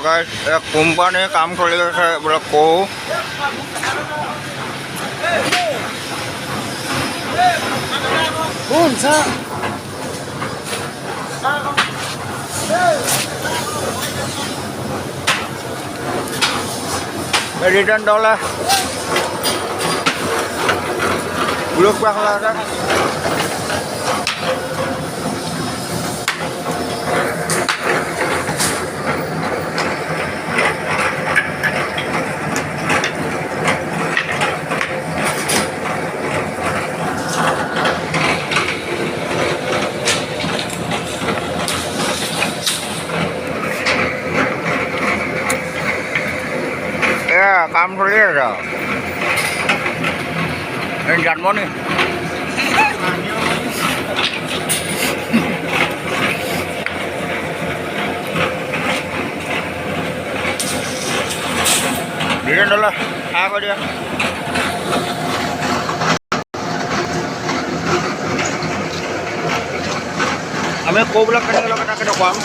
guys, company কাম চলি আছে বোলে কওঁ কোন চা return dollar bulog pa ka কাম চলি আছে জানব নি রিটার্ন ডলার আগে দিয়া আমি কৌবিলাক কেনেকৈ লগে তাকে দেখুৱাম